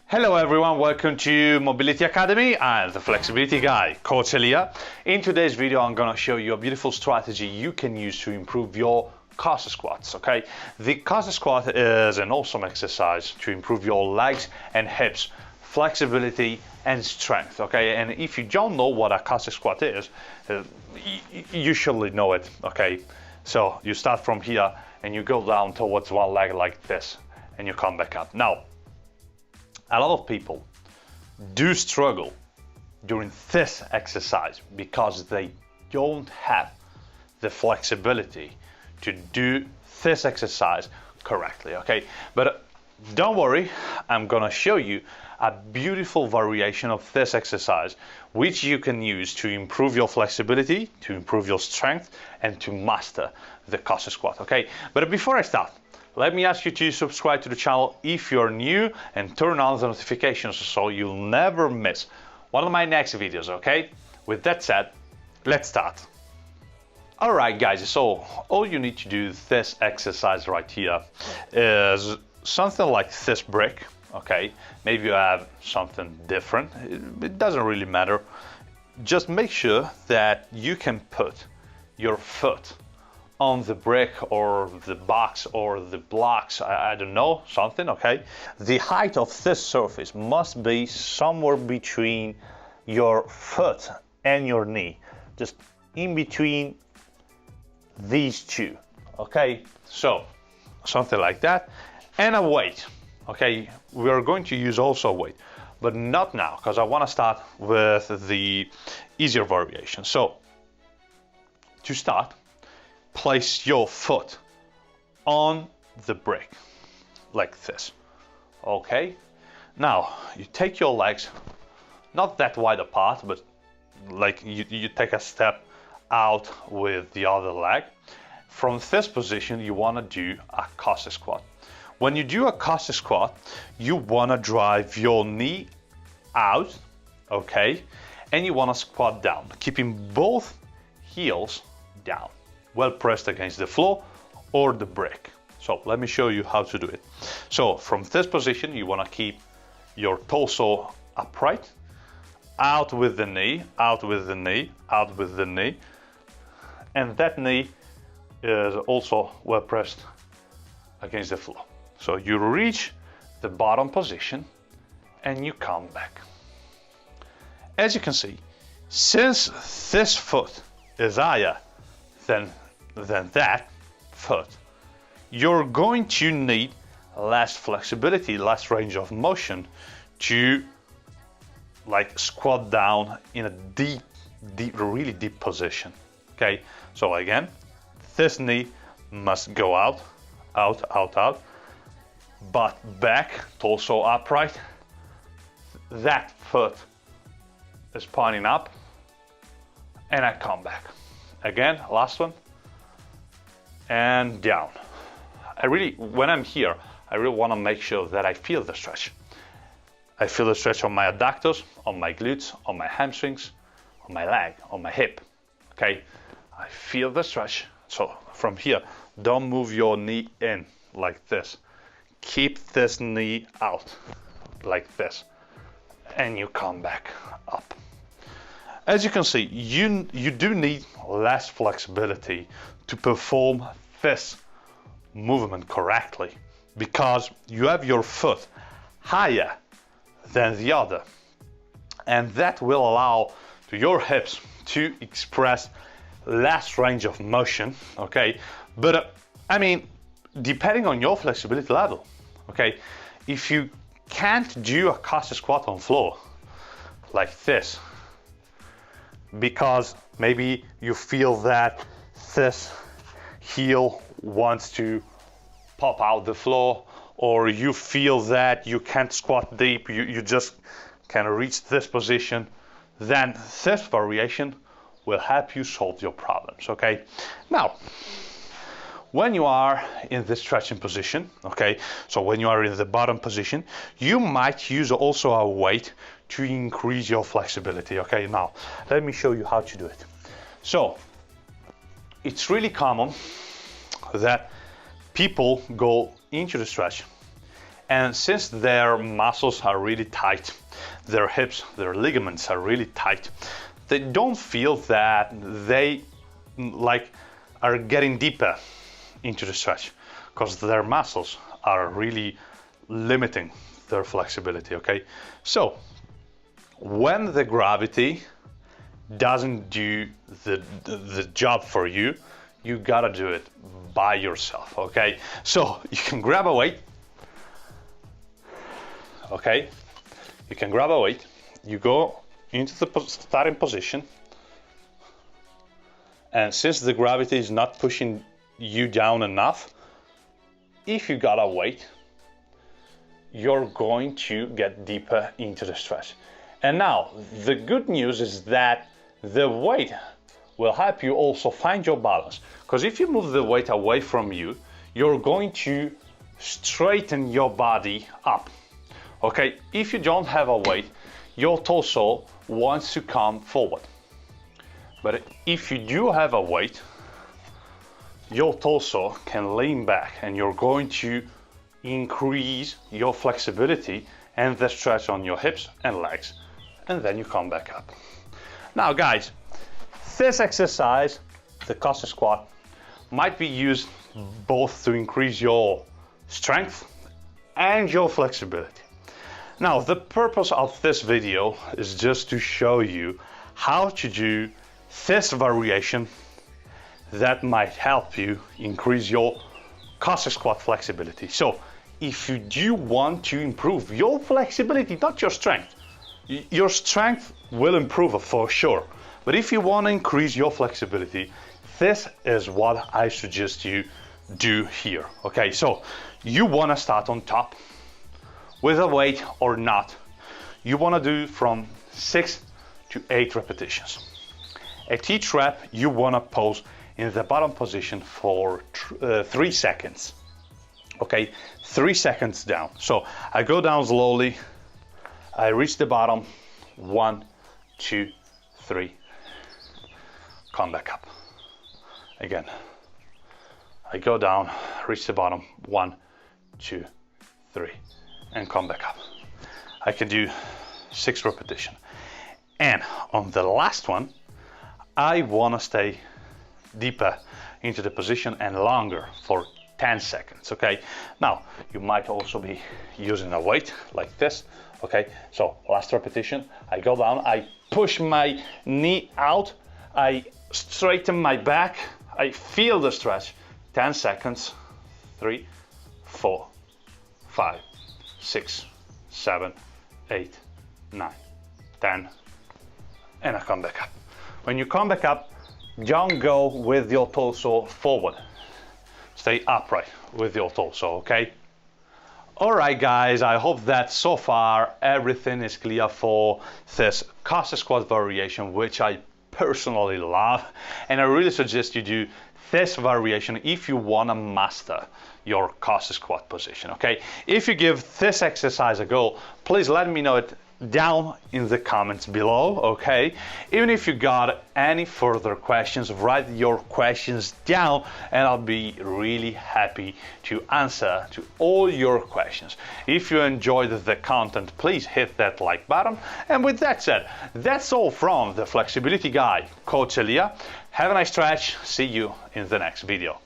Hello everyone, welcome to Mobility Academy. I'm the flexibility guy, Coach Elia. In today's video, I'm gonna show you a beautiful strategy you can use to improve your Cossack squats, okay? The Cossack squat is an awesome exercise to improve your legs and hips, flexibility and strength, okay? And if you don't know what a Cossack squat is, you surely know it, okay? So you start from here and you go down towards one leg like this and you come back up. Now, a lot of people do struggle during this exercise because they don't have the flexibility to do this exercise correctly, okay? But don't worry, I'm gonna show you a beautiful variation of this exercise which you can use to improve your flexibility, to improve your strength, and to master the Cossack squat, okay? But before I start, let me ask you to subscribe to the channel if you're new and turn on the notifications so you'll never miss one of my next videos, okay? With that said, let's start. Alright guys, so all you need to do this exercise right here is something like this brick, okay? Maybe you have something different, it doesn't really matter. Just make sure that you can put your foot on the brick or the box or the blocks, I don't know, something, okay? The height of this surface must be somewhere between your foot and your knee, just in between these two, okay? So, something like that, and a weight, okay? We are going to use also a weight, but not now, because I want to start with the easier variation. So, to start, place your foot on the brick like this, okay? Now you take your legs not that wide apart, but like you take a step out with the other leg. From this position you want to do a Cossack squat. When you do a Cossack squat, you want to drive your knee out, okay, and you want to squat down, keeping both heels down, well pressed against the floor or the brick. So let me show you how to do it. So from this position you want to keep your torso upright, out with the knee, out with the knee, out with the knee, and that knee is also well pressed against the floor. So you reach the bottom position and you come back. As you can see, since this foot is higher than that foot, you're going to need less flexibility, less range of motion to like squat down in a deep, really deep position, okay? So again, this knee must go out, out, out, out, butt back, torso upright, that foot is pointing up, and I come back. Again, last one, and down. When I'm here, I really want to make sure that I feel the stretch. I feel the stretch on my adductors, on my glutes, on my hamstrings, on my leg, on my hip, okay? I feel the stretch. So from here, don't move your knee in like this. Keep this knee out like this, and you come back up. As you can see, you do need less flexibility to perform this movement correctly because you have your foot higher than the other, and that will allow to your hips to express less range of motion, okay? But I mean, depending on your flexibility level, okay? If you can't do a Cossack squat on floor like this, because maybe you feel that this heel wants to pop out the floor, or you feel that you can't squat deep, you just can reach this position, then this variation will help you solve your problems, okay? Now, when you are in this stretching position, okay, so when you are in the bottom position, you might use also a weight to increase your flexibility, okay? Now, let me show you how to do it. So, it's really common that people go into the stretch And since their muscles are really tight, their hips, their ligaments are really tight, they don't feel that they like are getting deeper into the stretch because their muscles are really limiting their flexibility, okay? So when the gravity doesn't do the job for you, you gotta do it by yourself, okay? So you can grab a weight, okay? You can grab a weight, you go into the starting position, and since the gravity is not pushing you down enough, if you got a weight, you're going to get deeper into the stretch. And now, the good news is that the weight will help you also find your balance. Because if you move the weight away from you, you're going to straighten your body up. Okay, if you don't have a weight, your torso wants to come forward. But if you do have a weight, your torso can lean back and you're going to increase your flexibility and the stretch on your hips and legs, and then you come back up. Now guys, this exercise, the Cossack Squat, might be used both to increase your strength and your flexibility. Now the purpose of this video is just to show you how to do this variation that might help you increase your Cossack Squat flexibility. So if you do want to improve your flexibility, not your strength, your strength will improve for sure, but if you want to increase your flexibility, this is what I suggest you do here. Okay, so you want to start on top with a weight or not. You want to do from 6 to 8 repetitions. At each rep, you want to pose in the bottom position for 3 seconds. Okay, 3 seconds down. So I go down slowly, I reach the bottom, 1, 2, 3, come back up. Again, I go down, reach the bottom, 1, 2, 3, and come back up. I can do 6 repetitions. And on the last one, I want to stay deeper into the position and longer for 10 seconds, okay? Now, you might also be using a weight like this, okay? So, last repetition, I go down, I push my knee out, I straighten my back, I feel the stretch, 10 seconds, 3, 4, 5, 6, 7, 8, 9, 10, and I come back up. When you come back up, don't go with your torso forward. Stay upright with your torso, okay? Alright guys, I hope that so far everything is clear for this Cossack Squat variation, which I personally love, and I really suggest you do this variation if you want to master your Cossack Squat position, okay? If you give this exercise a go, please let me know it down in the comments below, okay? Even if you got any further questions, write your questions down and I'll be really happy to answer to all your questions. If you enjoyed the content, please hit that like button. And with that said, that's all from the flexibility guy, Coach Elia. Have a nice stretch. See you in the next video.